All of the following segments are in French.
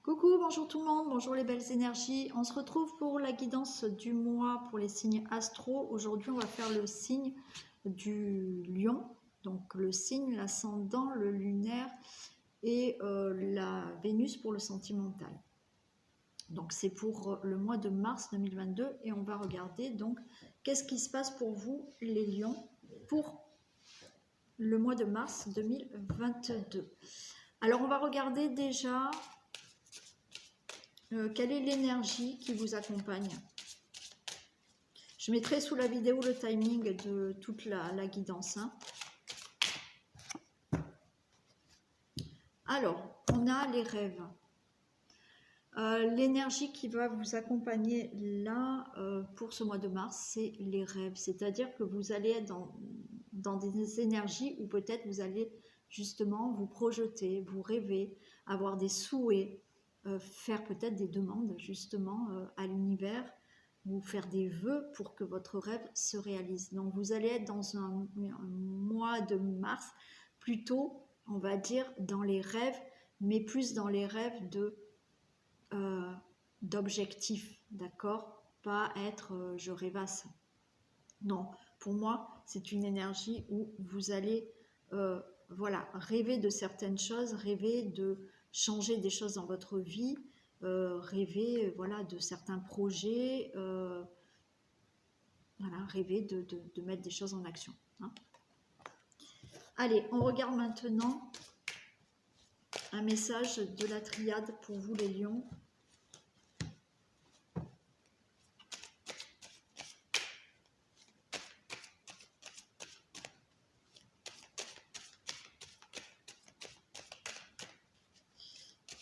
Coucou, bonjour tout le monde, bonjour les belles énergies. On se retrouve pour la guidance du mois pour les signes astro. Aujourd'hui, on va faire le signe du lion, donc le signe, l'ascendant, le lunaire et la Vénus pour le sentimental. Donc c'est pour le mois de mars 2022 et on va regarder donc qu'est-ce qui se passe pour vous les lions pour le mois de mars 2022. Alors on va regarder déjà quelle est l'énergie qui vous accompagne. Je mettrai sous la vidéo le timing de toute la guidance. Alors, on a les rêves. L'énergie qui va vous accompagner là pour ce mois de mars, c'est les rêves. C'est-à-dire que vous allez être dans des énergies où peut-être vous allez justement vous projeter, vous rêver, avoir des souhaits, faire peut-être des demandes justement à l'univers, ou faire des vœux pour que votre rêve se réalise. Donc vous allez être dans un mois de mars, plutôt on va dire dans les rêves, mais plus dans les rêves d'objectifs, d'accord? Pas être je rêvasse. Non, pour moi, c'est une énergie où vous allez voilà, rêver de certaines choses, rêver de changer des choses dans votre vie, rêver voilà, de certains projets, voilà, rêver de mettre des choses en action. Allez, on regarde maintenant un message de la triade pour vous les lions.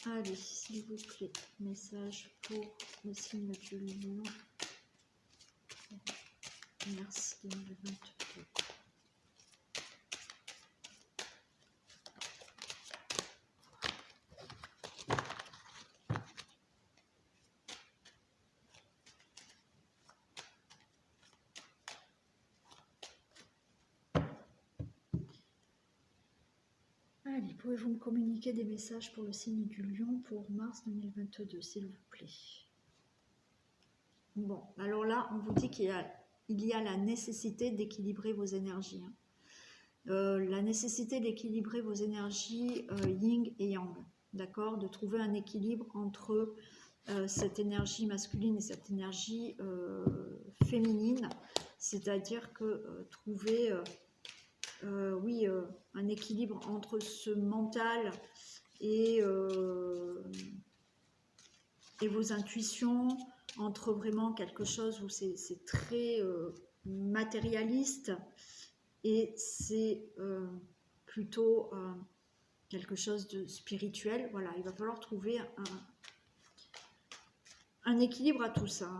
Allez, s'il vous plaît, message pour le signe du lion. Mars 2022. Allez, pouvez-vous me communiquer des messages pour le signe du lion pour mars 2022, s'il vous plaît? Bon, alors là, on vous dit qu'il y a la nécessité d'équilibrer vos énergies. La nécessité d'équilibrer vos énergies yin et yang, d'accord? De trouver un équilibre entre cette énergie masculine et cette énergie féminine, c'est-à-dire que trouver oui, un équilibre entre ce mental et vos intuitions, entre vraiment quelque chose où c'est très matérialiste et c'est plutôt quelque chose de spirituel. Voilà, il va falloir trouver un équilibre à tout ça.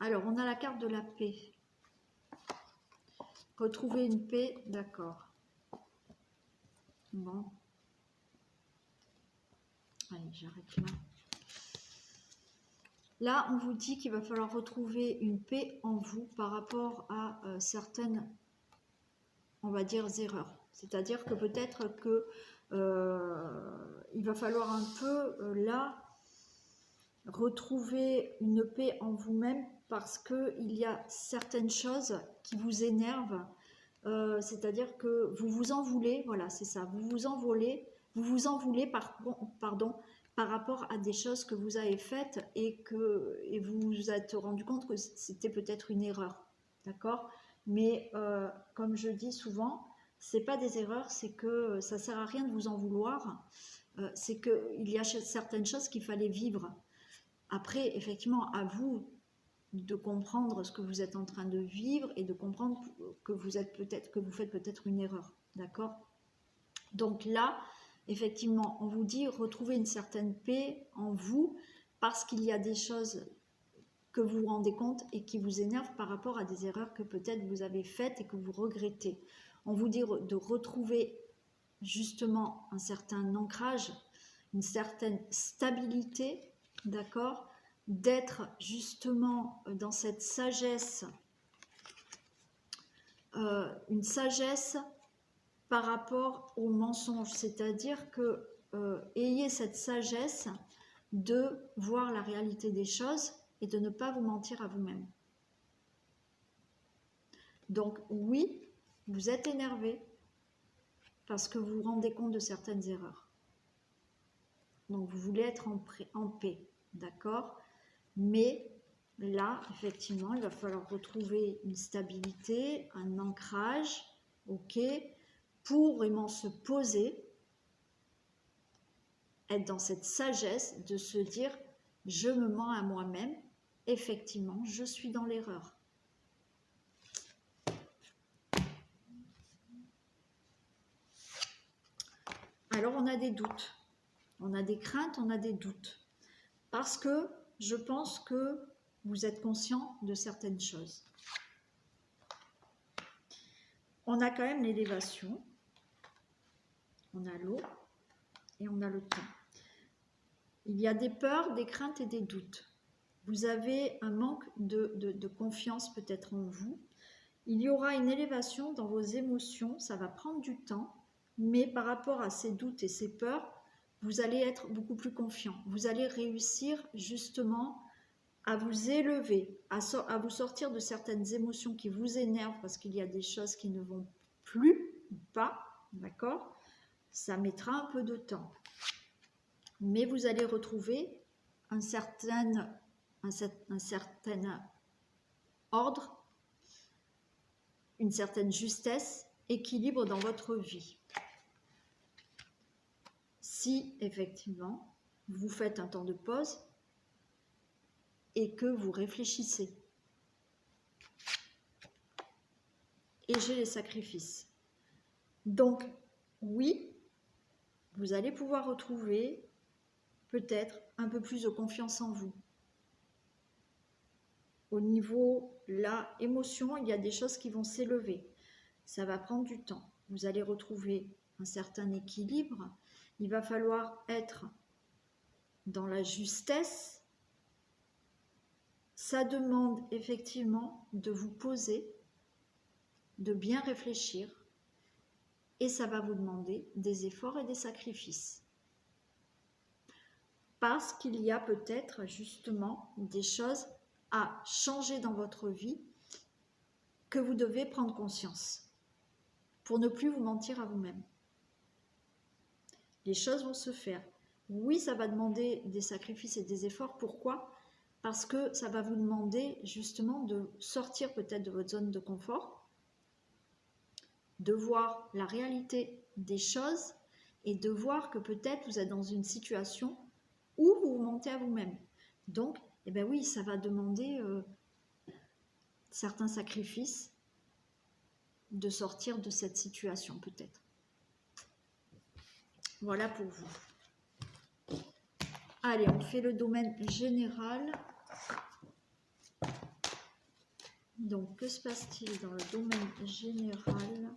Alors, on a la carte de la paix. Retrouver une paix, d'accord. Bon. Allez, j'arrête là. Là, on vous dit qu'il va falloir retrouver une paix en vous par rapport à certaines, on va dire, erreurs. C'est-à-dire que peut-être que il va falloir un peu, là, retrouver une paix en vous-même parce qu'il y a certaines choses qui vous énervent. C'est-à-dire que vous vous en voulez, voilà, c'est ça, vous vous en voulez, par rapport à des choses que vous avez faites et vous vous êtes rendu compte que c'était peut-être une erreur, d'accord? Mais comme je dis souvent, c'est pas des erreurs, c'est que ça sert à rien de vous en vouloir, c'est qu'il y a certaines choses qu'il fallait vivre. Après, effectivement, à vous de comprendre ce que vous êtes en train de vivre et de comprendre que vous faites peut-être une erreur, d'accord? Donc là, effectivement, on vous dit retrouver une certaine paix en vous parce qu'il y a des choses que vous vous rendez compte et qui vous énervent par rapport à des erreurs que peut-être vous avez faites et que vous regrettez. On vous dit de retrouver justement un certain ancrage, une certaine stabilité, d'accord, d'être justement dans cette sagesse, une sagesse par rapport au mensonge, c'est-à-dire que ayez cette sagesse de voir la réalité des choses et de ne pas vous mentir à vous-même. Donc oui, vous êtes énervé parce que vous vous rendez compte de certaines erreurs. Donc vous voulez être en paix, d'accord? Mais là, effectivement, il va falloir retrouver une stabilité, un ancrage, ok, pour vraiment se poser, être dans cette sagesse de se dire, je me mens à moi-même, effectivement, je suis dans l'erreur. Alors on a des doutes, on a des craintes, on a des doutes, parce que je pense que vous êtes conscient de certaines choses. On a quand même l'élévation, on a l'eau et on a le temps. Il y a des peurs, des craintes et des doutes. Vous avez un manque de confiance peut-être en vous. Il y aura une élévation dans vos émotions, ça va prendre du temps, mais par rapport à ces doutes et ces peurs, vous allez être beaucoup plus confiant. Vous allez réussir justement à vous élever, à vous sortir de certaines émotions qui vous énervent parce qu'il y a des choses qui ne vont plus ou pas, d'accord? Ça mettra un peu de temps. Mais vous allez retrouver un certain ordre, une certaine justesse, équilibre dans votre vie. Si effectivement vous faites un temps de pause et que vous réfléchissez. Et j'ai les sacrifices. Donc oui, vous allez pouvoir retrouver peut-être un peu plus de confiance en vous. Au niveau, la émotion, il y a des choses qui vont s'élever. Ça va prendre du temps. Vous allez retrouver un certain équilibre. Il va falloir être dans la justesse. Ça demande effectivement de vous poser, de bien réfléchir. Et ça va vous demander des efforts et des sacrifices. Parce qu'il y a peut-être justement des choses à changer dans votre vie que vous devez prendre conscience pour ne plus vous mentir à vous-même. Les choses vont se faire. Oui, ça va demander des sacrifices et des efforts. Pourquoi? Parce que ça va vous demander justement de sortir peut-être de votre zone de confort, de voir la réalité des choses et de voir que peut-être vous êtes dans une situation où vous vous mentez à vous-même. Donc, eh bien oui, ça va demander certains sacrifices de sortir de cette situation peut-être. Voilà pour vous. Allez, on fait le domaine général. Donc, que se passe-t-il dans le domaine général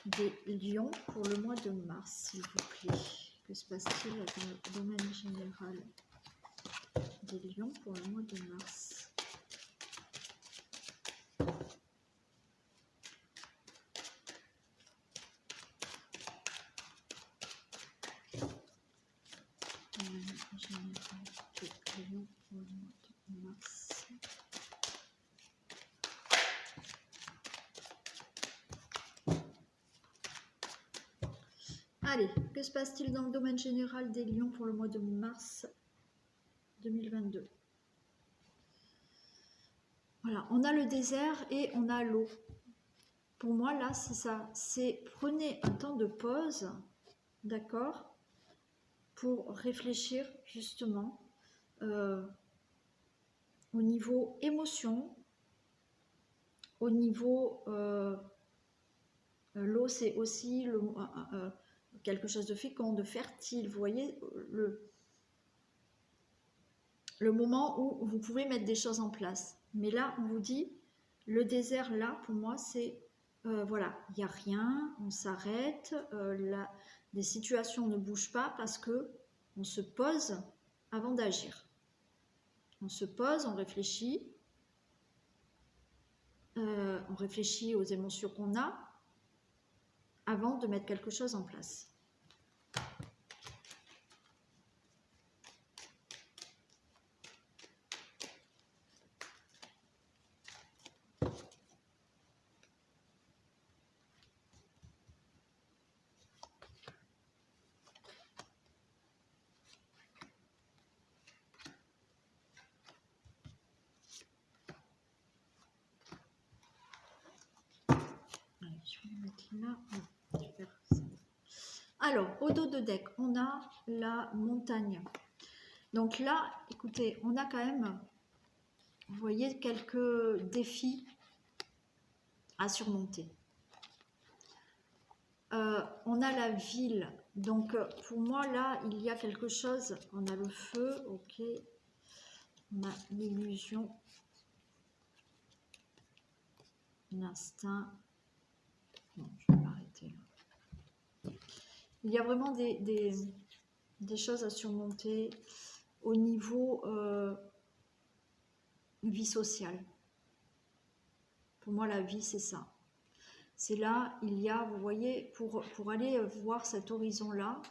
des lions pour le mois de mars, s'il vous plaît? Que se passe-t-il dans le domaine général des lions pour le mois de mars? Domaine général des lions pour le mois de mars. Allez, que se passe-t-il dans le domaine général des lions pour le mois de mars 2022? Voilà, on a le désert et on a l'eau. Pour moi, là, c'est ça. C'est prenez un temps de pause, d'accord, pour réfléchir justement au niveau émotion, au niveau... l'eau, c'est aussi quelque chose de fécond, de fertile. Vous voyez, le moment où vous pouvez mettre des choses en place. Mais là, on vous dit, le désert, là, pour moi, c'est voilà, il n'y a rien, on s'arrête, les situations ne bougent pas parce que on se pose avant d'agir. On se pose, on réfléchit aux émotions qu'on a avant de mettre quelque chose en place. Je vais mettre là. Alors, au dos de deck, on a la montagne. Donc là, écoutez, on a quand même, vous voyez, quelques défis à surmonter. On a la ville. Donc, pour moi, là, il y a quelque chose. On a le feu, ok. On a l'illusion. L'instinct. Non, je vais m'arrêter là. Il y a vraiment des choses à surmonter au niveau vie sociale. Pour moi, la vie, c'est ça. C'est là, il y a, vous voyez, pour aller voir cet horizon-là,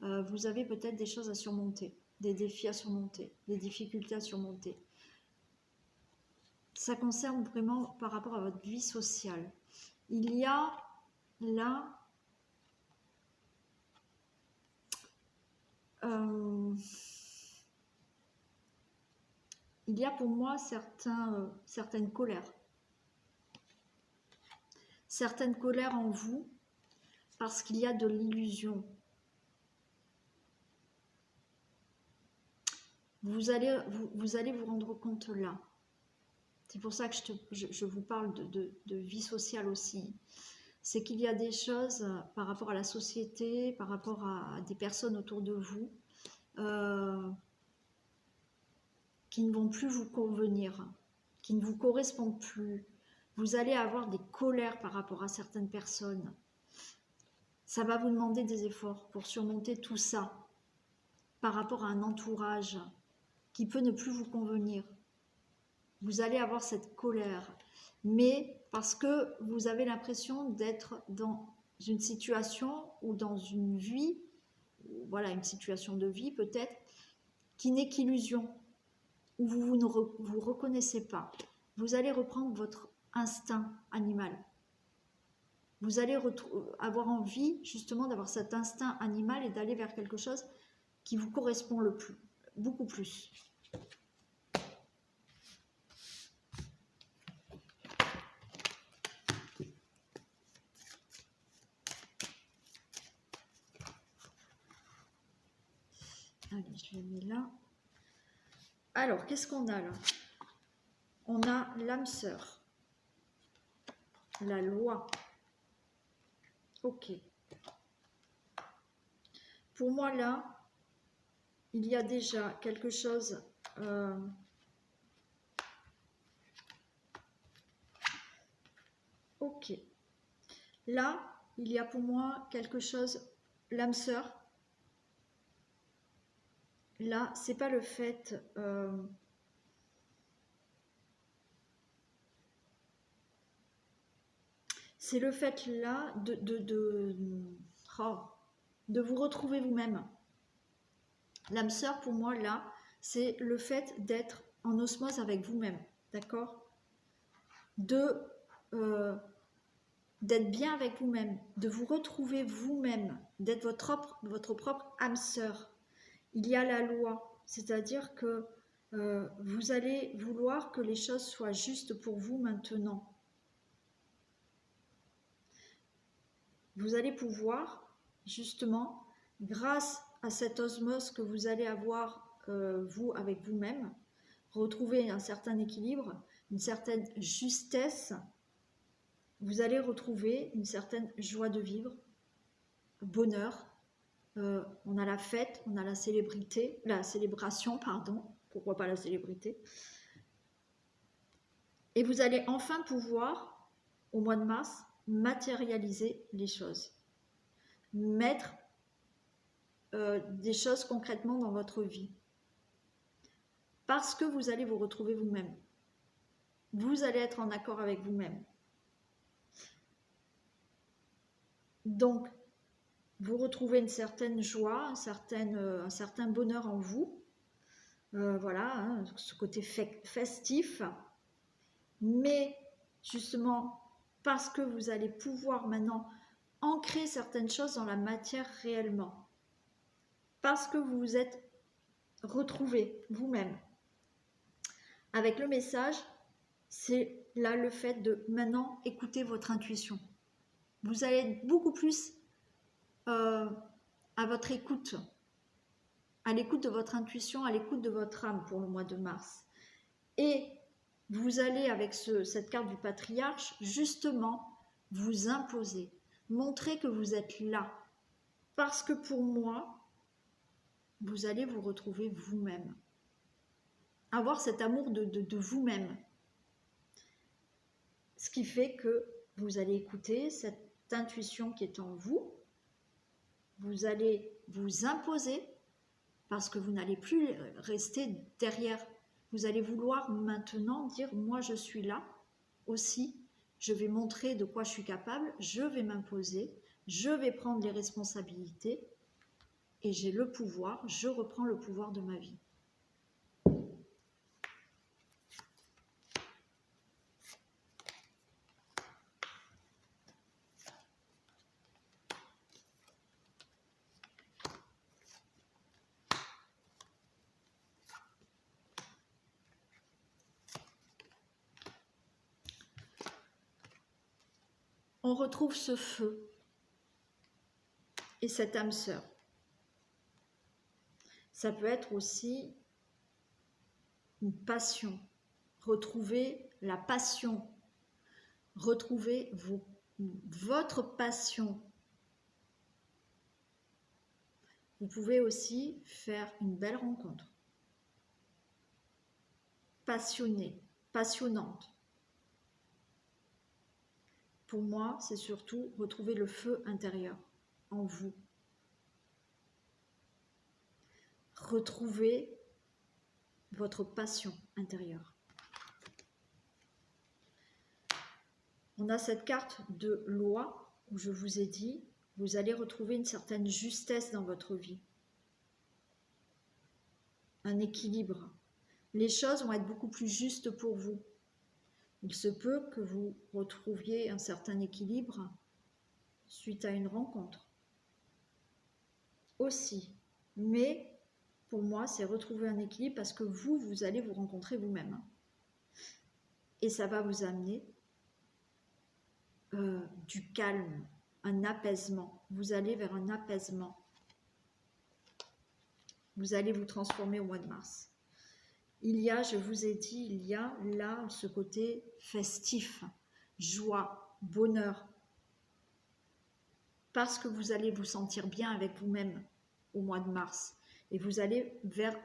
vous avez peut-être des choses à surmonter, des défis à surmonter, des difficultés à surmonter. Ça concerne vraiment par rapport à votre vie sociale. Il y a là il y a pour moi certaines colères. Certaines colères en vous parce qu'il y a de l'illusion. Vous allez vous rendre compte là. C'est pour ça que je vous parle de vie sociale aussi. C'est qu'il y a des choses par rapport à la société, par rapport à des personnes autour de vous, qui ne vont plus vous convenir, qui ne vous correspondent plus. Vous allez avoir des colères par rapport à certaines personnes. Ça va vous demander des efforts pour surmonter tout ça par rapport à un entourage qui peut ne plus vous convenir. Vous allez avoir cette colère, mais parce que vous avez l'impression d'être dans une situation ou dans une vie, voilà, une situation de vie peut-être, qui n'est qu'illusion, où vous ne vous reconnaissez pas. Vous allez reprendre votre instinct animal. Vous allez avoir envie justement d'avoir cet instinct animal et d'aller vers quelque chose qui vous correspond beaucoup plus. Allez, je le mets là. Alors, qu'est-ce qu'on a là? On a l'âme sœur, la loi. Ok. Pour moi, là, il y a déjà quelque chose... Ok. Là, il y a pour moi quelque chose... L'âme sœur, là, c'est pas le fait... c'est le fait là de vous retrouver vous-même. L'âme sœur, pour moi, là, c'est le fait d'être en osmose avec vous-même, d'accord? D'être bien avec vous-même, de vous retrouver vous-même, d'être votre propre âme sœur. Il y a la loi, c'est-à-dire que vous allez vouloir que les choses soient justes pour vous maintenant. Vous allez pouvoir, justement, grâce à cette osmose que vous allez avoir, vous, avec vous-même, retrouver un certain équilibre, une certaine justesse. Vous allez retrouver une certaine joie de vivre, bonheur. On a la fête, on a la célébration, pardon, pourquoi pas la célébrité. Et vous allez enfin pouvoir, au mois de mars, matérialiser les choses, mettre des choses concrètement dans votre vie. Parce que vous allez vous retrouver vous-même. Vous allez être en accord avec vous-même. Donc, vous retrouvez une certaine joie, un certain bonheur en vous. Voilà, hein, ce côté festif. Mais justement, parce que vous allez pouvoir maintenant ancrer certaines choses dans la matière réellement. Parce que vous vous êtes retrouvé vous-même. Avec le message, c'est là le fait de maintenant écouter votre intuition. Vous allez être beaucoup plus à votre écoute, à l'écoute de votre intuition, à l'écoute de votre âme pour le mois de mars. Et vous allez, avec cette carte du patriarche, justement vous imposer, montrer que vous êtes là. Parce que pour moi, vous allez vous retrouver vous-même. Avoir cet amour de vous-même. Ce qui fait que vous allez écouter cette intuition qui est en vous. Vous allez vous imposer parce que vous n'allez plus rester derrière. Vous allez vouloir maintenant dire « moi je suis là aussi, je vais montrer de quoi je suis capable, je vais m'imposer, je vais prendre les responsabilités et j'ai le pouvoir, je reprends le pouvoir de ma vie ». On retrouve ce feu et cette âme sœur. Ça peut être aussi une passion. Retrouver la passion. Retrouver votre passion. Vous pouvez aussi faire une belle rencontre. Passionnée, passionnante. Pour moi, c'est surtout retrouver le feu intérieur en vous. Retrouver votre passion intérieure. On a cette carte de loi où je vous ai dit, vous allez retrouver une certaine justesse dans votre vie. Un équilibre. Les choses vont être beaucoup plus justes pour vous. Il se peut que vous retrouviez un certain équilibre suite à une rencontre. Aussi. Mais pour moi, c'est retrouver un équilibre parce que vous allez vous rencontrer vous-même. Et ça va vous amener du calme, un apaisement. Vous allez vers un apaisement. Vous allez vous transformer au mois de mars. Il y a, je vous ai dit, il y a là ce côté festif, joie, bonheur. Parce que vous allez vous sentir bien avec vous-même au mois de mars. Et vous allez vers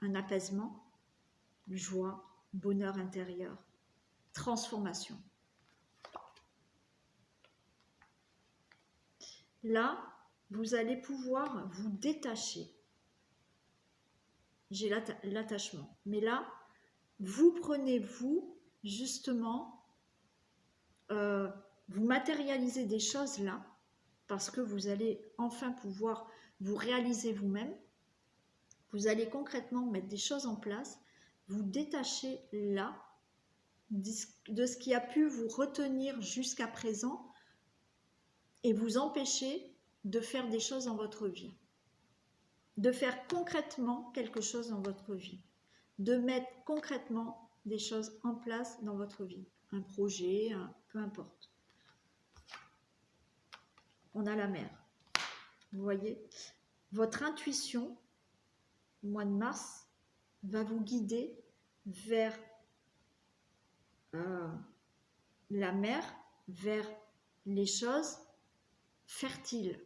un apaisement, joie, bonheur intérieur, transformation. Là, vous allez pouvoir vous détacher. J'ai l'attachement. Mais là, vous prenez, vous, justement, vous matérialisez des choses là, parce que vous allez enfin pouvoir vous réaliser vous-même. Vous allez concrètement mettre des choses en place, vous détacher là de ce qui a pu vous retenir jusqu'à présent et vous empêcher de faire des choses dans votre vie. De faire concrètement quelque chose dans votre vie, de mettre concrètement des choses en place dans votre vie, un projet, peu importe. On a la mer, vous voyez, votre intuition, au mois de mars, va vous guider vers la mer, vers les choses fertiles.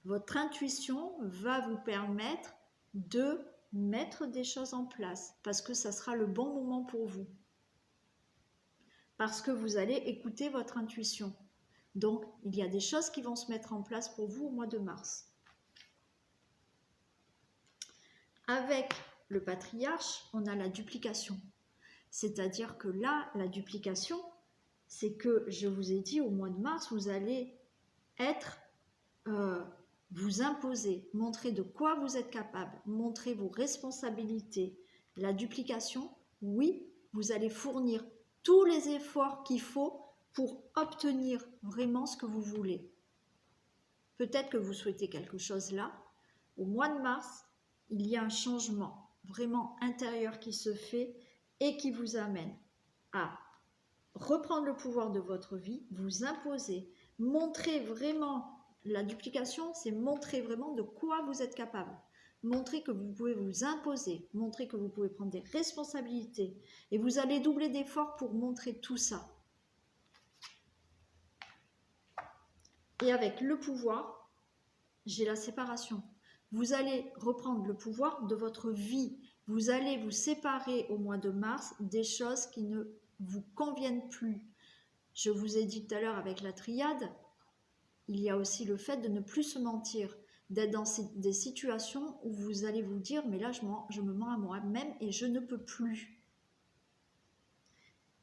Votre intuition va vous permettre de mettre des choses en place parce que ça sera le bon moment pour vous. Parce que vous allez écouter votre intuition. Donc, il y a des choses qui vont se mettre en place pour vous au mois de mars. Avec le patriarche, on a la duplication. C'est-à-dire que là, la duplication, c'est que, je vous ai dit, au mois de mars, vous allez être, vous imposer, montrer de quoi vous êtes capable, montrer vos responsabilités. La duplication, oui, vous allez fournir tous les efforts qu'il faut pour obtenir vraiment ce que vous voulez. Peut-être que vous souhaitez quelque chose là. Au mois de mars, il y a un changement vraiment intérieur qui se fait et qui vous amène à reprendre le pouvoir de votre vie, vous imposer, montrer vraiment, la duplication, c'est montrer vraiment de quoi vous êtes capable. Montrer que vous pouvez vous imposer, montrer que vous pouvez prendre des responsabilités. Et vous allez doubler d'efforts pour montrer tout ça. Et avec le pouvoir, j'ai la séparation. Vous allez reprendre le pouvoir de votre vie. Vous allez vous séparer au mois de mars des choses qui ne vous conviennent plus. Je vous ai dit tout à l'heure avec la triade, il y a aussi le fait de ne plus se mentir, d'être dans des situations où vous allez vous dire, mais là je me mens à moi-même et je ne peux plus.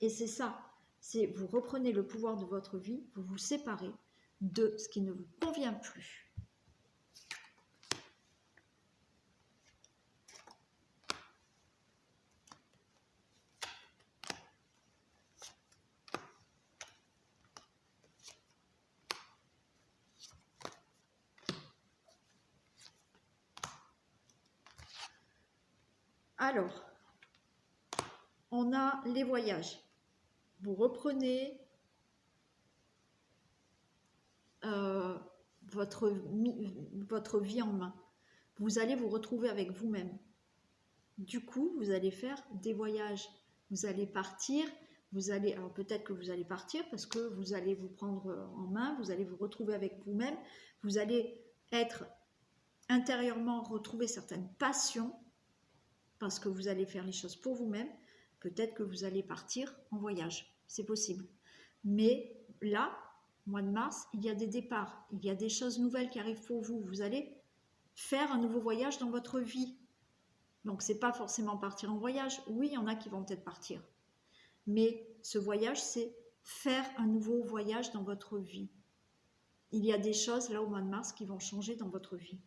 Et c'est ça, c'est vous reprenez le pouvoir de votre vie, vous vous séparez de ce qui ne vous convient plus. Alors, on a les voyages. Vous reprenez votre vie en main. Vous allez vous retrouver avec vous-même. Du coup, vous allez faire des voyages. Vous allez partir. Alors peut-être que vous allez partir parce que vous allez vous prendre en main. Vous allez vous retrouver avec vous-même. Vous allez être intérieurement retrouver certaines passions parce que vous allez faire les choses pour vous-même. Peut-être que vous allez partir en voyage. C'est possible. Mais là, mois de mars, il y a des départs, il y a des choses nouvelles qui arrivent pour vous. Vous allez faire un nouveau voyage dans votre vie. Donc, ce n'est pas forcément partir en voyage. Oui, il y en a qui vont peut-être partir. Mais ce voyage, c'est faire un nouveau voyage dans votre vie. Il y a des choses, là, au mois de mars, qui vont changer dans votre vie.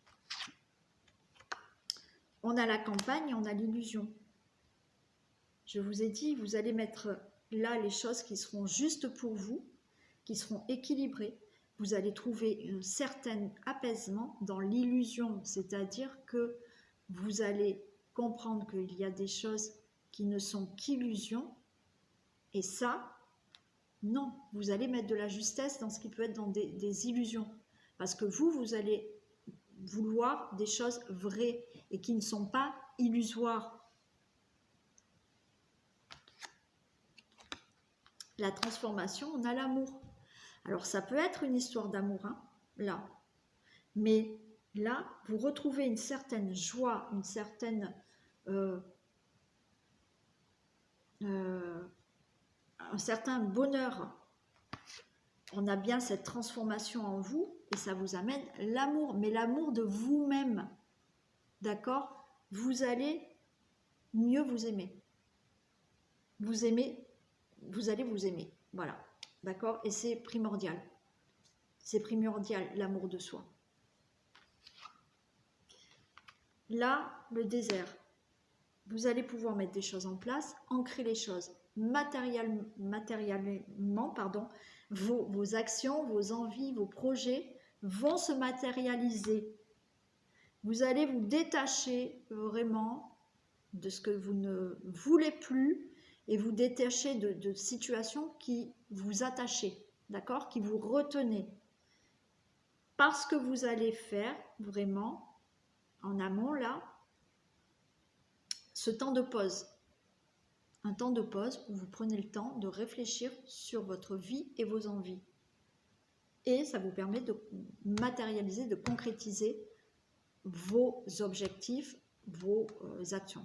On a la campagne et on a l'illusion. Je vous ai dit, vous allez mettre là les choses qui seront justes pour vous, qui seront équilibrées. Vous allez trouver un certain apaisement dans l'illusion, c'est-à-dire que vous allez comprendre qu'il y a des choses qui ne sont qu'illusions. Et ça, non, vous allez mettre de la justesse dans ce qui peut être dans des illusions. Parce que vous allez vouloir des choses vraies et qui ne sont pas illusoires. La transformation, on a l'amour. Alors ça peut être une histoire d'amour, hein, là. Mais là, vous retrouvez une certaine joie, une certaine... un certain bonheur. On a bien cette transformation en vous et ça vous amène l'amour, mais l'amour de vous-même. D'accord? Vous allez mieux vous aimer. Vous allez vous aimer. Voilà. D'accord? Et c'est primordial. C'est primordial, l'amour de soi. Là, le désert. Vous allez pouvoir mettre des choses en place, ancrer les choses matériellement, pardon. Vos actions, vos envies, vos projets vont se matérialiser. Vous allez vous détacher vraiment de ce que vous ne voulez plus et vous détacher de situations qui vous attachent, d'accord, qui vous retenez. Parce que vous allez faire vraiment, en amont là, ce temps de pause. Un temps de pause où vous prenez le temps de réfléchir sur votre vie et vos envies. Et ça vous permet de matérialiser, de concrétiser vos objectifs, vos actions.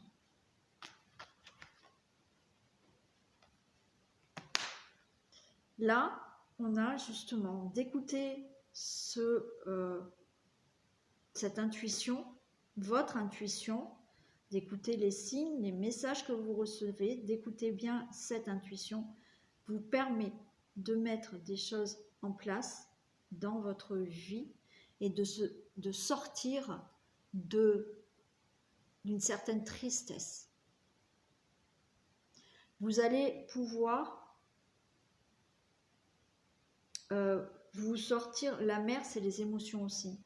Là, on a justement d'écouter cette intuition, votre intuition, d'écouter les signes, les messages que vous recevez, d'écouter bien cette intuition, vous permet de mettre des choses en place dans votre vie et de sortir d'une certaine tristesse. Vous allez pouvoir vous sortir, la mer c'est les émotions aussi.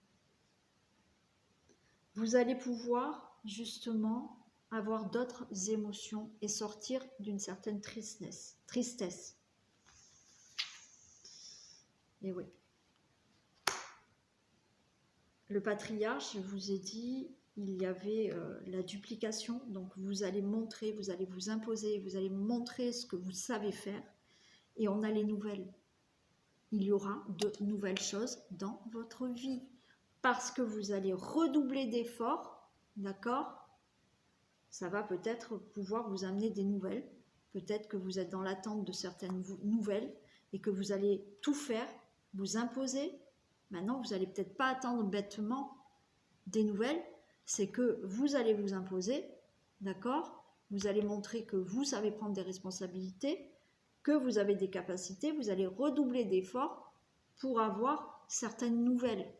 Vous allez pouvoir justement avoir d'autres émotions et sortir d'une certaine tristesse. Et oui. Le patriarche, je vous ai dit, il y avait la duplication, donc vous allez montrer, vous allez vous imposer, vous allez montrer ce que vous savez faire, et on a les nouvelles. Il y aura de nouvelles choses dans votre vie, parce que vous allez redoubler d'efforts, d'accord? Ça va peut-être pouvoir vous amener des nouvelles, peut-être que vous êtes dans l'attente de certaines nouvelles, et que vous allez tout faire, vous imposer. Maintenant, vous n'allez peut-être pas attendre bêtement des nouvelles, c'est que vous allez vous imposer, d'accord? Vous allez montrer que vous savez prendre des responsabilités, que vous avez des capacités, vous allez redoubler d'efforts pour avoir certaines nouvelles,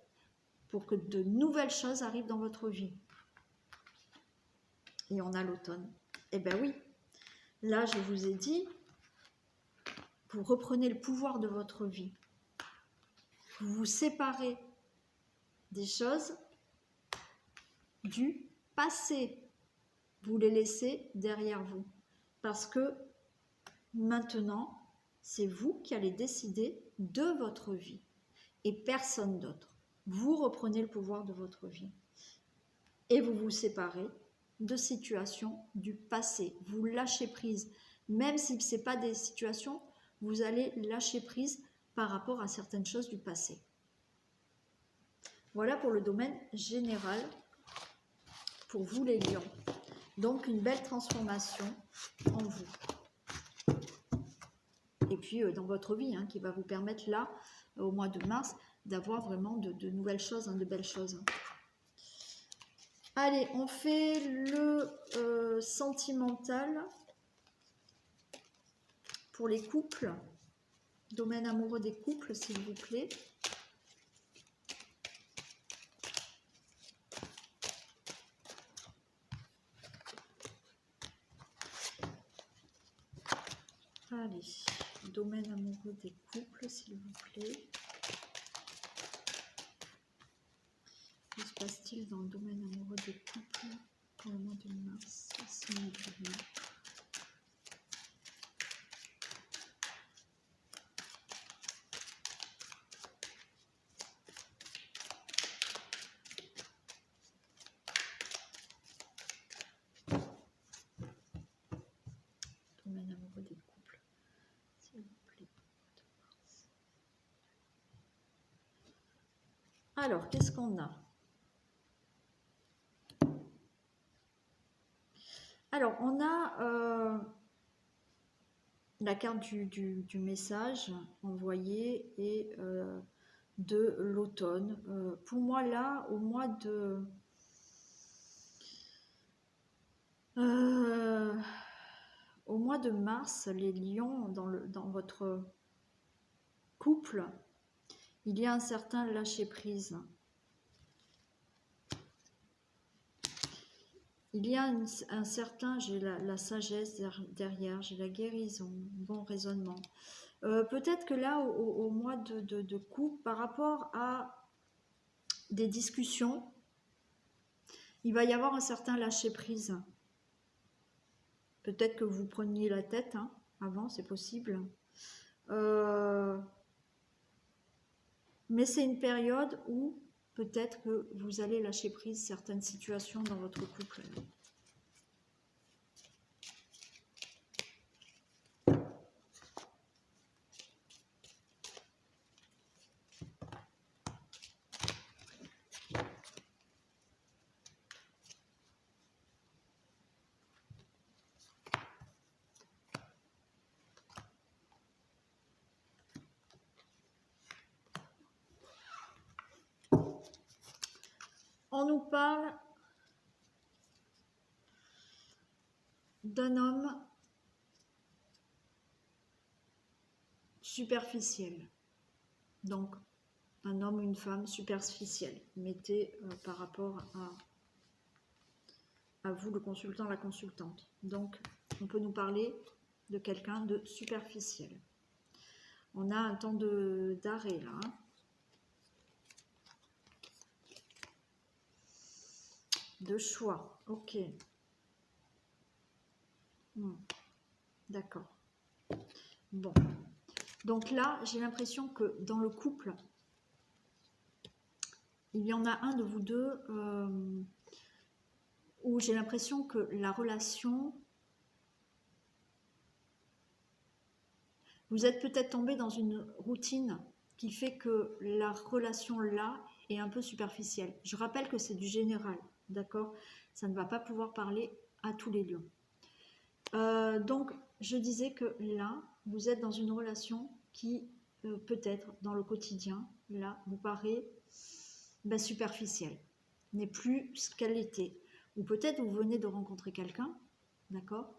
pour que de nouvelles choses arrivent dans votre vie. Et on a l'automne. Eh bien oui, là je vous ai dit, vous reprenez le pouvoir de votre vie. Vous vous séparez des choses du passé. Vous les laissez derrière vous. Parce que maintenant, c'est vous qui allez décider de votre vie et personne d'autre. Vous reprenez le pouvoir de votre vie et vous vous séparez de situations du passé. Vous lâchez prise. Même si ce n'est pas des situations, vous allez lâcher prise par rapport à certaines choses du passé. Voilà pour le domaine général pour vous les lions. Donc une belle transformation en vous. Et puis dans votre vie, hein, qui va vous permettre là, au mois de mars, d'avoir vraiment de nouvelles choses, hein, de belles choses. Allez, on fait le sentimental pour les couples. Domaine amoureux des couples, s'il vous plaît. Allez, domaine amoureux des couples, s'il vous plaît. Que se passe-t-il dans le domaine amoureux des couples pour le mois de mars? Domaine amoureux des couples, s'il vous plaît. Alors, qu'est-ce qu'on a? Alors, on a la carte du message envoyé et de l'automne. Pour moi, là, au mois de mars, les lions, dans votre couple, il y a un certain lâcher-prise. Il y a un certain, j'ai la sagesse derrière, j'ai la guérison, bon raisonnement. Peut-être que là, au mois de couple, par rapport à des discussions, il va y avoir un certain lâcher-prise. Peut-être que vous preniez la tête hein, avant, c'est possible. Mais c'est une période où peut-être que vous allez lâcher prise certaines situations dans votre couple. on nous parle d'un homme superficiel. Donc, un homme ou une femme superficielle. Mettez par rapport à vous, le consultant, la consultante. Donc, on peut nous parler de quelqu'un de superficiel. On a un temps d'arrêt là. De choix. Ok. D'accord. Bon. Donc là, j'ai l'impression que dans le couple, il y en a un de vous deux où j'ai l'impression que la relation... Vous êtes peut-être tombé dans une routine qui fait que la relation là est un peu superficielle. Je rappelle que c'est du général, d'accord? Ça ne va pas pouvoir parler à tous les lieux. Donc, je disais que là, vous êtes dans une relation qui, peut-être, dans le quotidien, là, vous paraît superficielle, n'est plus ce qu'elle était. Ou peut-être vous venez de rencontrer quelqu'un, d'accord?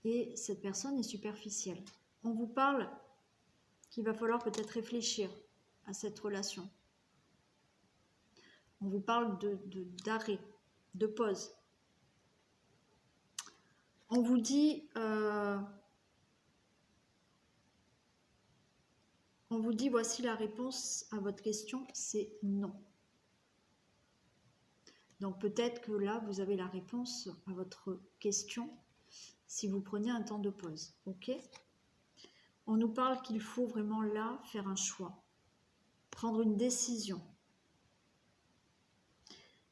Et cette personne est superficielle. On vous parle qu'il va falloir peut-être réfléchir à cette relation. On vous parle d'arrêt, de pause. On vous dit, voici la réponse à votre question, c'est non. Donc peut-être que là, vous avez la réponse à votre question si vous prenez un temps de pause. Ok ? On nous parle qu'il faut vraiment là faire un choix, prendre une décision.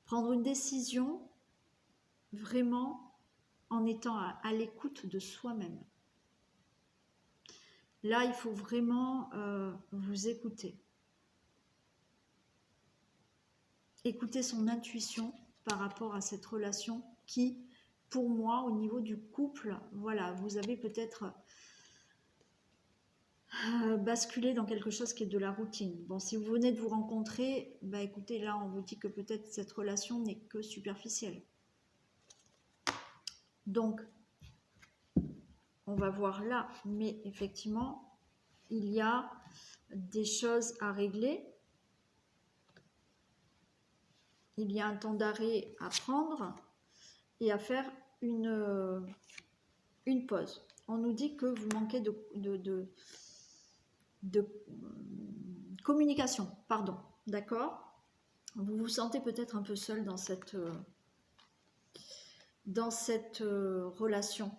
Prendre une décision vraiment en étant à l'écoute de soi-même. Là, il faut vraiment vous écouter. Écouter son intuition par rapport à cette relation qui, pour moi, au niveau du couple, voilà, vous avez peut-être basculé dans quelque chose qui est de la routine. Bon, si vous venez de vous rencontrer, bah écoutez, là, on vous dit que peut-être cette relation n'est que superficielle. Donc, on va voir là, mais effectivement, il y a des choses à régler. Il y a un temps d'arrêt à prendre et à faire une pause. On nous dit que vous manquez de communication, pardon, d'accord? Vous vous sentez peut-être un peu seul dans cette relation,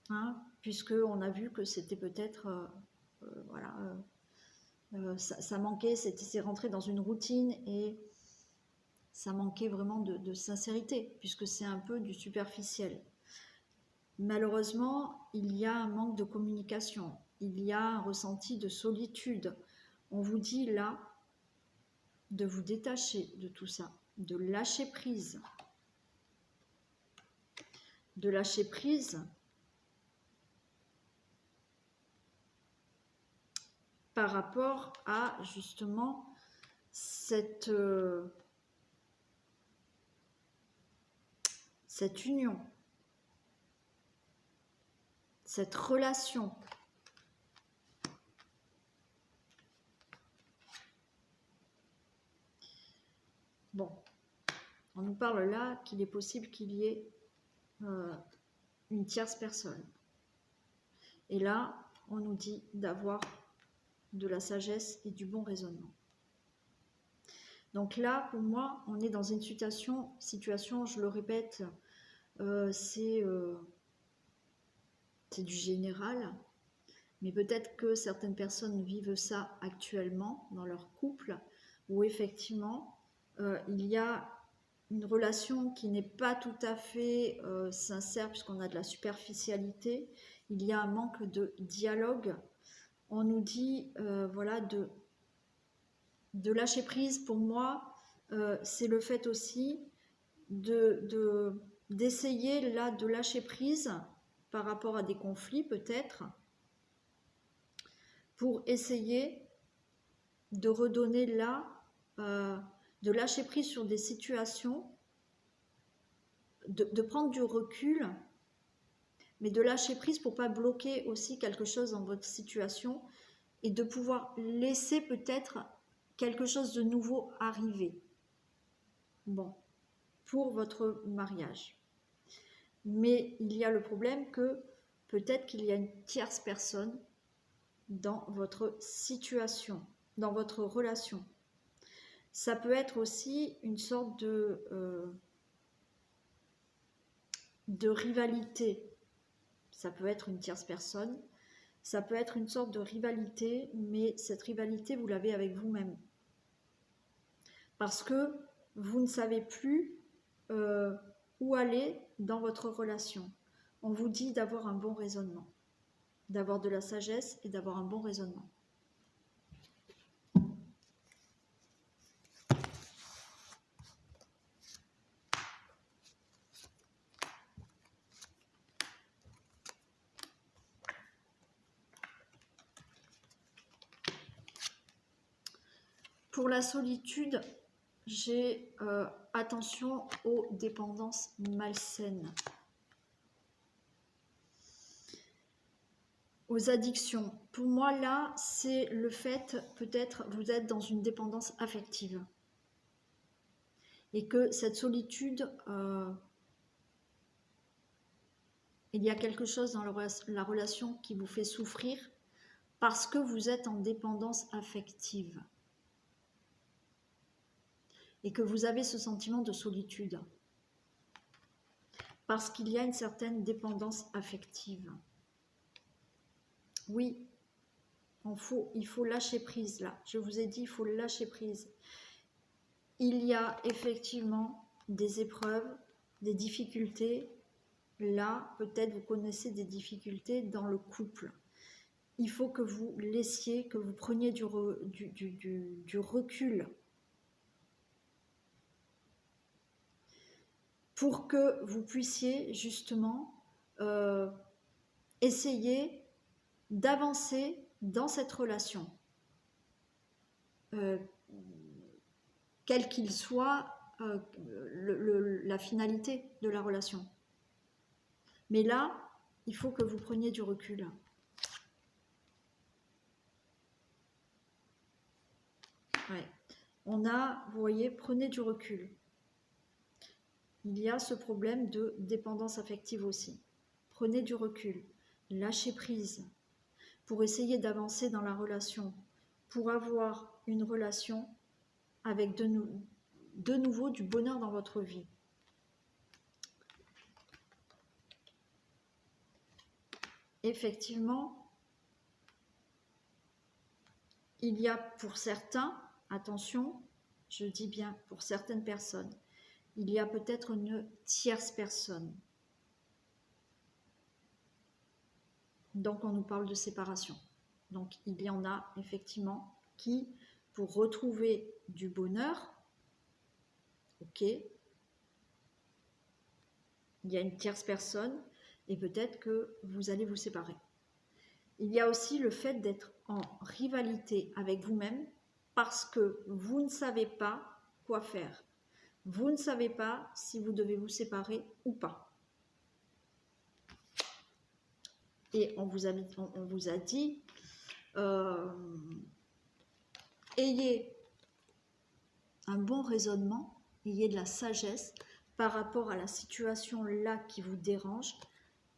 hein, puisque on a vu que c'était peut-être voilà, ça manquait, c'est rentré dans une routine et ça manquait vraiment de sincérité, puisque c'est un peu du superficiel. Malheureusement, il y a un manque de communication, il y a un ressenti de solitude. On vous dit là de vous détacher de tout ça, de lâcher prise. De lâcher prise par rapport à justement cette union, cette relation. Bon, on nous parle là qu'il est possible qu'il y ait une tierce personne. Et là, on nous dit d'avoir de la sagesse et du bon raisonnement. Donc là, pour moi, on est dans une situation, je le répète, c'est du général, mais peut-être que certaines personnes vivent ça actuellement dans leur couple, où effectivement, il y a une relation qui n'est pas tout à fait sincère, puisqu'on a de la superficialité, il y a un manque de dialogue. On nous dit, voilà, de lâcher prise. Pour moi, c'est le fait aussi d'essayer là de lâcher prise par rapport à des conflits peut-être, pour essayer de redonner là de lâcher prise sur des situations, de prendre du recul, mais de lâcher prise pour ne pas bloquer aussi quelque chose dans votre situation et de pouvoir laisser peut-être quelque chose de nouveau arriver. Bon, pour votre mariage. Mais il y a le problème que peut-être qu'il y a une tierce personne dans votre situation, dans votre relation. Ça peut être aussi une sorte de rivalité. Ça peut être une tierce personne, ça peut être une sorte de rivalité, mais cette rivalité, vous l'avez avec vous-même. Parce que vous ne savez plus où aller dans votre relation. On vous dit d'avoir un bon raisonnement, d'avoir de la sagesse et d'avoir un bon raisonnement. Pour la solitude, j'ai attention aux dépendances malsaines, aux addictions. Pour moi, là, c'est le fait, peut-être, vous êtes dans une dépendance affective. Et que cette solitude, il y a quelque chose dans la relation qui vous fait souffrir parce que vous êtes en dépendance affective. Et que vous avez ce sentiment de solitude. Parce qu'il y a une certaine dépendance affective. Oui, il faut lâcher prise là. Je vous ai dit, il faut lâcher prise. Il y a effectivement des épreuves, des difficultés. Là, peut-être vous connaissez des difficultés dans le couple. Il faut que vous laissiez, que vous preniez du recul pour que vous puissiez justement essayer d'avancer dans cette relation. Quel qu'il soit la finalité de la relation. Mais là, il faut que vous preniez du recul. Ouais. On a, vous voyez, prenez du recul. Il y a ce problème de dépendance affective aussi. Prenez du recul, lâchez prise pour essayer d'avancer dans la relation, pour avoir une relation avec de nouveau du bonheur dans votre vie. Effectivement, il y a pour certains, attention, je dis bien pour certaines personnes, il y a peut-être une tierce personne. Donc on nous parle de séparation. Donc il y en a effectivement qui, pour retrouver du bonheur, ok, il y a une tierce personne et peut-être que vous allez vous séparer. Il y a aussi le fait d'être en rivalité avec vous-même parce que vous ne savez pas quoi faire. Vous ne savez pas si vous devez vous séparer ou pas. Et on vous a dit ayez un bon raisonnement, ayez de la sagesse par rapport à la situation là qui vous dérange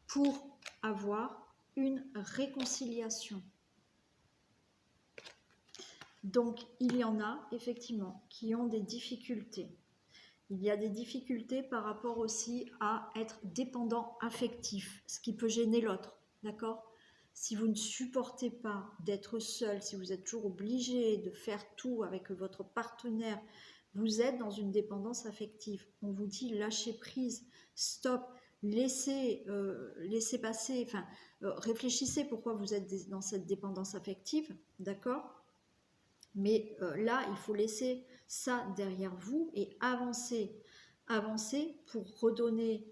pour avoir une réconciliation. Donc, il y en a effectivement qui ont des difficultés. Il y a des difficultés par rapport aussi à être dépendant affectif, ce qui peut gêner l'autre, d'accord ? Si vous ne supportez pas d'être seul, si vous êtes toujours obligé de faire tout avec votre partenaire, vous êtes dans une dépendance affective. On vous dit lâchez prise, stop, laissez passer, enfin, réfléchissez pourquoi vous êtes dans cette dépendance affective, d'accord ? Mais là, il faut laisser ça derrière vous et avancer pour redonner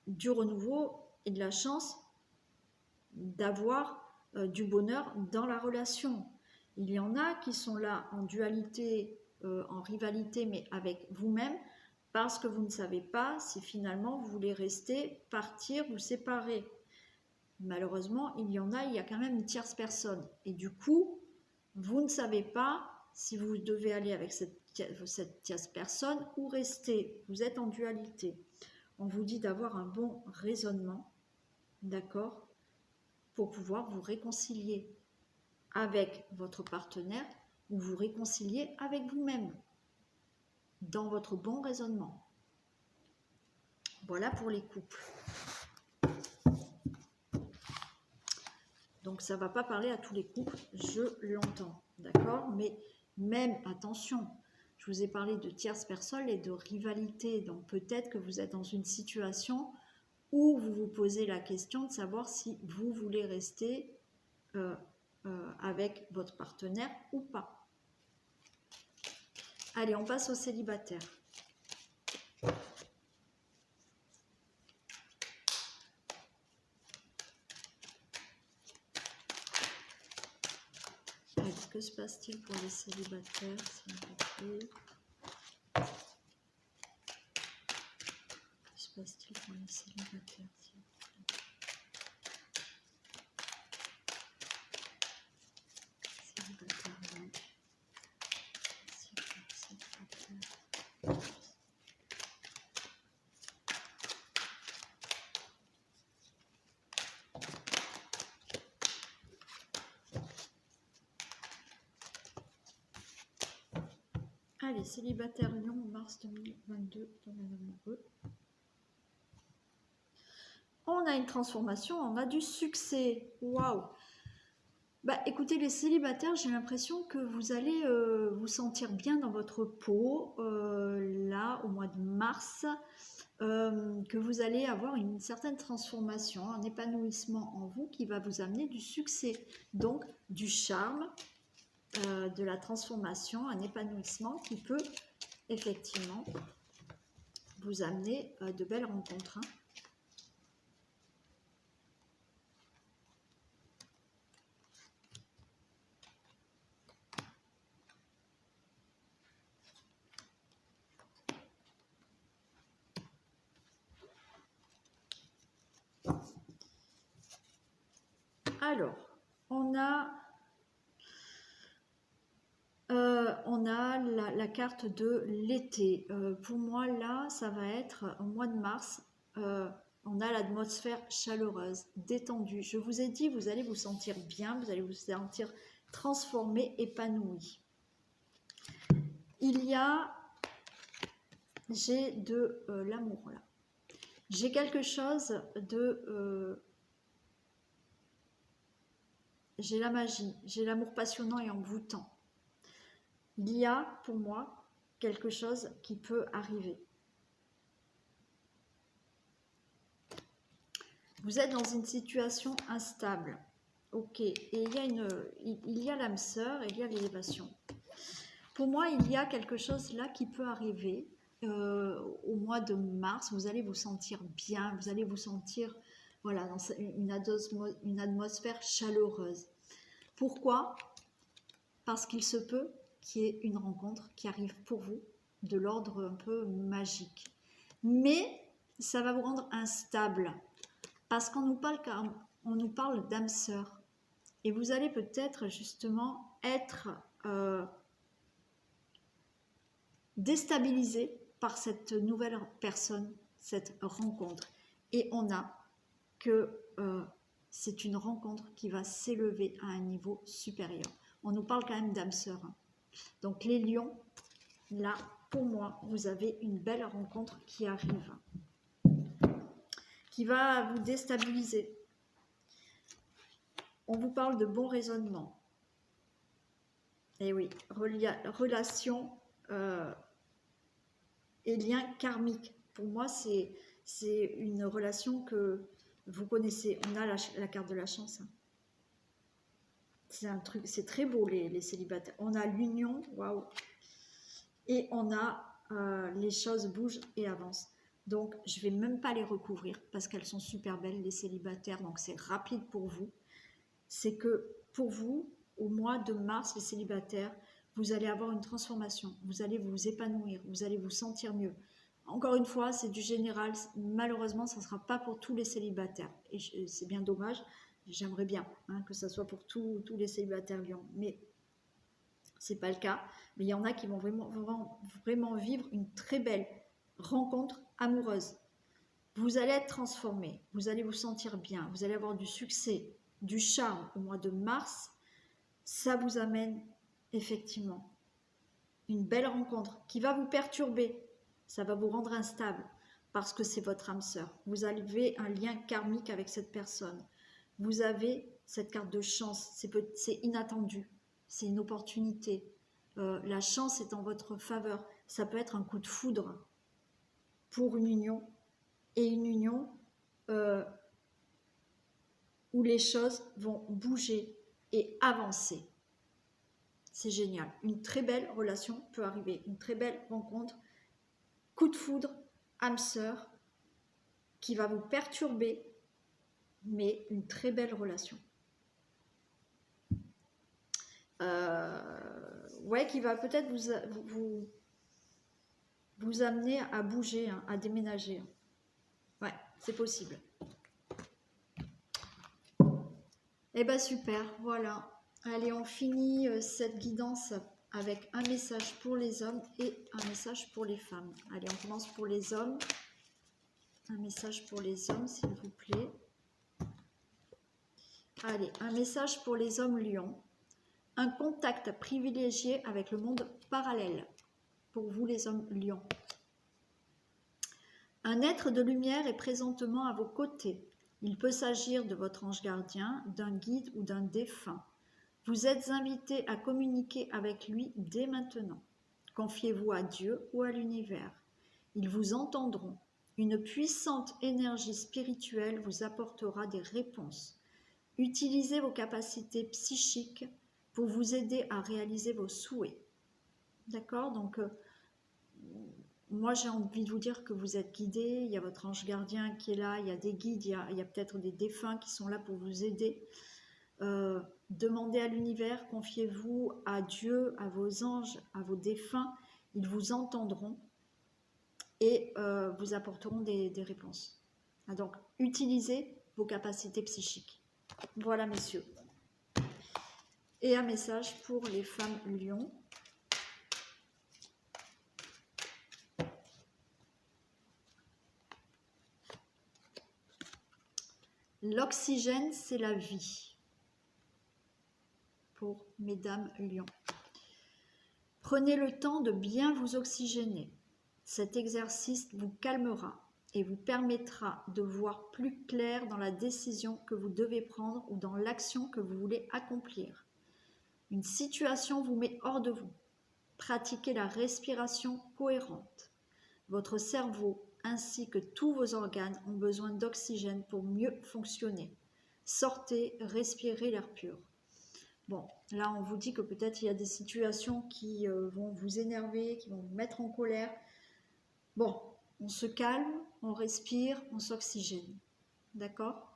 du renouveau et de la chance d'avoir du bonheur dans la relation. Il y en a qui sont là en dualité en rivalité, mais avec vous-même, parce que vous ne savez pas si finalement vous voulez rester, partir ou séparer. Malheureusement, il y a quand même une tierce personne. Et du coup, vous ne savez pas si vous devez aller avec cette tierce personne ou rester. Vous êtes en dualité. On vous dit d'avoir un bon raisonnement, d'accord, pour pouvoir vous réconcilier avec votre partenaire ou vous réconcilier avec vous-même dans votre bon raisonnement. Voilà pour les couples. Donc ça ne va pas parler à tous les couples, je l'entends, d'accord? Mais même, attention, je vous ai parlé de tierces personnes et de rivalité. Donc peut-être que vous êtes dans une situation où vous vous posez la question de savoir si vous voulez rester avec votre partenaire ou pas. Allez, on passe aux célibataires. Allez, que se passe-t-il pour les célibataires, s'il vous plaît? Que se passe-t-il pour les célibataires, s'il vous plaît? Célibataire, non. Célibataire. Allez, célibataire Lyon, mars 2022, domaine amoureux. On a une transformation, on a du succès. Waouh! Bah écoutez, les célibataires, j'ai l'impression que vous allez vous sentir bien dans votre peau, là, au mois de mars, que vous allez avoir une certaine transformation, un épanouissement en vous qui va vous amener du succès, donc du charme, de la transformation, un épanouissement qui peut effectivement vous amener de belles rencontres. Hein. Alors, on a la carte de l'été. Pour moi, là, ça va être au mois de mars. On a l'atmosphère chaleureuse, détendue. Je vous ai dit, vous allez vous sentir bien, vous allez vous sentir transformé, épanoui. J'ai de l'amour là. J'ai quelque chose de... j'ai la magie, j'ai l'amour passionnant et envoûtant. Il y a pour moi quelque chose qui peut arriver. Vous êtes dans une situation instable. Ok, et il y a l'âme sœur et il y a l'élévation. Pour moi, il y a quelque chose là qui peut arriver au mois de mars. Vous allez vous sentir bien, vous allez vous sentir voilà, dans une atmosphère chaleureuse. Pourquoi? Parce qu'il se peut qu'il y ait une rencontre qui arrive pour vous de l'ordre un peu magique. Mais ça va vous rendre instable parce qu'on nous parle d'âme sœur. Et vous allez peut-être justement être déstabilisé par cette nouvelle personne, cette rencontre. Et on a que c'est une rencontre qui va s'élever à un niveau supérieur. On nous parle quand même d'âme sœur. Hein. Donc les lions, là, pour moi, vous avez une belle rencontre qui arrive, qui va vous déstabiliser. On vous parle de bon raisonnement. Et oui, relation et lien karmique. Pour moi, c'est une relation que vous connaissez. On a la carte de la chance. Hein. C'est un truc, c'est très beau les célibataires. On a l'union, waouh. Et on a les choses bougent et avancent. Donc, je ne vais même pas les recouvrir parce qu'elles sont super belles, les célibataires. Donc, c'est rapide pour vous. C'est que pour vous, au mois de mars, les célibataires, vous allez avoir une transformation, vous allez vous épanouir, vous allez vous sentir mieux. Encore une fois, c'est du général, malheureusement, ça ne sera pas pour tous les célibataires. Et c'est bien dommage, j'aimerais bien hein, que ça soit pour tous les célibataires Lion, mais ce n'est pas le cas. Mais il y en a qui vont vraiment vivre une très belle rencontre amoureuse. Vous allez être transformé, vous allez vous sentir bien, vous allez avoir du succès, du charme au mois de mars. Ça vous amène effectivement une belle rencontre qui va vous perturber, ça va vous rendre instable parce que c'est votre âme sœur. Vous avez un lien karmique avec cette personne. Vous avez cette carte de chance, c'est inattendu, c'est une opportunité. La chance est en votre faveur. Ça peut être un coup de foudre pour une union et une union où les choses vont bouger et avancer. C'est génial. Une très belle relation peut arriver, une très belle rencontre, coup de foudre, âme sœur, qui va vous perturber, mais une très belle relation. Ouais, qui va peut-être vous amener à bouger, hein, à déménager. Ouais, c'est possible. Eh bien super, voilà. Allez, on finit cette guidance avec un message pour les hommes et un message pour les femmes. Allez, on commence pour les hommes. Un message pour les hommes, s'il vous plaît. Allez, un message pour les hommes Lion. Un contact privilégié avec le monde parallèle. Pour vous les hommes Lion. Un être de lumière est présentement à vos côtés. Il peut s'agir de votre ange gardien, d'un guide ou d'un défunt. Vous êtes invité à communiquer avec lui dès maintenant. Confiez-vous à Dieu ou à l'univers. Ils vous entendront. Une puissante énergie spirituelle vous apportera des réponses. Utilisez vos capacités psychiques pour vous aider à réaliser vos souhaits. D'accord? Donc, moi, j'ai envie de vous dire que vous êtes guidés. Il y a votre ange gardien qui est là. Il y a des guides. Il y a peut-être des défunts qui sont là pour vous aider. Demandez à l'univers, confiez-vous à Dieu, à vos anges, à vos défunts. Ils vous entendront et vous apporteront des réponses. Donc, utilisez vos capacités psychiques. Voilà, messieurs. Et un message pour les femmes Lion. L'oxygène, c'est la vie. Pour mesdames Lion. Prenez le temps de bien vous oxygéner. Cet exercice vous calmera et vous permettra de voir plus clair dans la décision que vous devez prendre ou dans l'action que vous voulez accomplir. Une situation vous met hors de vous. Pratiquez la respiration cohérente. Votre cerveau ainsi que tous vos organes ont besoin d'oxygène pour mieux fonctionner. Sortez, respirez l'air pur. Bon, là on vous dit que peut-être il y a des situations qui vont vous énerver, qui vont vous mettre en colère. Bon, on se calme, on respire, on s'oxygène. D'accord?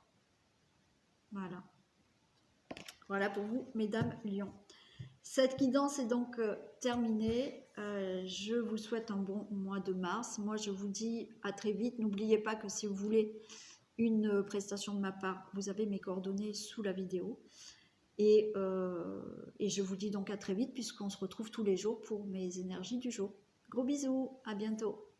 Voilà. Voilà pour vous, mesdames Lion. Cette guidance est donc terminée. Je vous souhaite un bon mois de mars. Moi, je vous dis à très vite. N'oubliez pas que si vous voulez une prestation de ma part, vous avez mes coordonnées sous la vidéo. Et je vous dis donc à très vite puisqu'on se retrouve tous les jours pour mes énergies du jour. Gros bisous, à bientôt.